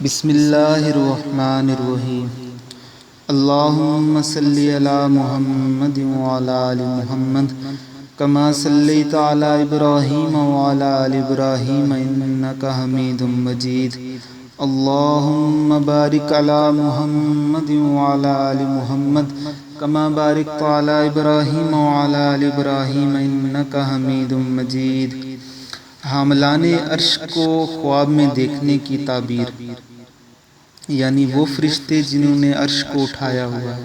بسم اللہ الرحمن الرحیم اللہم صلی علی محمد وعلی آل محمد کما صلیت علی ابراہیم وعلی آل ابراہیم انک حمید مجید اللہم بارک علی محمد وعلی آل محمد کما بارکت علی ابراہیم وعلی آل ابراہیم انک حمید مجید۔ حاملان عرش کو خواب میں دیکھنے کی تعبیر، یعنی وہ فرشتے جنہوں نے عرش کو اٹھایا ہوا ہے۔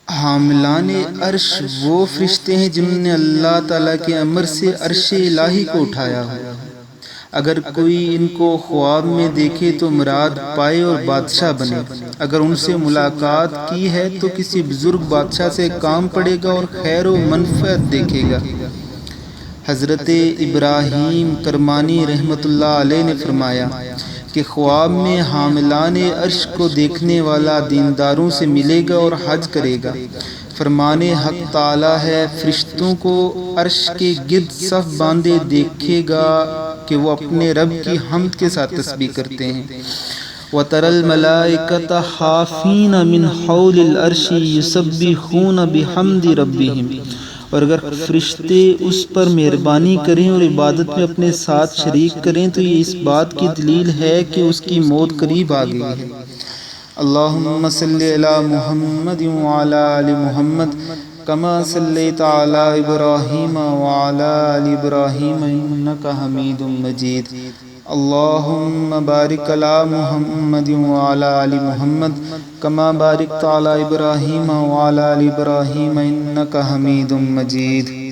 حاملان عرش وہ فرشتے ہیں جنہوں نے اللہ تعالیٰ کے امر سے عرش الہی کو اٹھایا ہوا ہے۔ اگر کوئی ان کو خواب میں دیکھے تو مراد پائے اور بادشاہ بنے۔ اگر ان سے ملاقات کی ہے تو کسی بزرگ بادشاہ سے کام پڑے گا اور خیر و منفعت دیکھے گا۔ حضرت ابراہیم کرمانی رحمۃ اللہ علیہ نے فرمایا کہ خواب میں حاملان عرش کو دیکھنے والا دینداروں سے ملے گا اور حج کرے گا۔ فرمان حق تعالی ہے، فرشتوں کو عرش کے گرد صف باندھے دیکھے گا کہ وہ اپنے رب کی حمد کے ساتھ تسبیح کرتے ہیں۔ وَتَرَى الْمَلَائِكَةَ حَافِينَ مِنْ حَوْلِ الْعَرْشِ يُسَبِّحُونَ بِحَمْدِ رَبِّهِمْ۔ اور اگر فرشتے اس پر مہربانی کریں اور عبادت میں اپنے ساتھ شریک کریں تو یہ اس بات کی دلیل ہے کہ اس کی موت قریب آ گئی ہے۔ اللہم صلی علی محمد وعلی آل محمد کما صلیت علی ابراہیم وعلی آل ابراہیم انک حمید مجید۔ اللہم بارک علی محمد وعلی آل محمد کما بارکت علی ابراہیم وعلی آل ابراہیم انک حمید مجید۔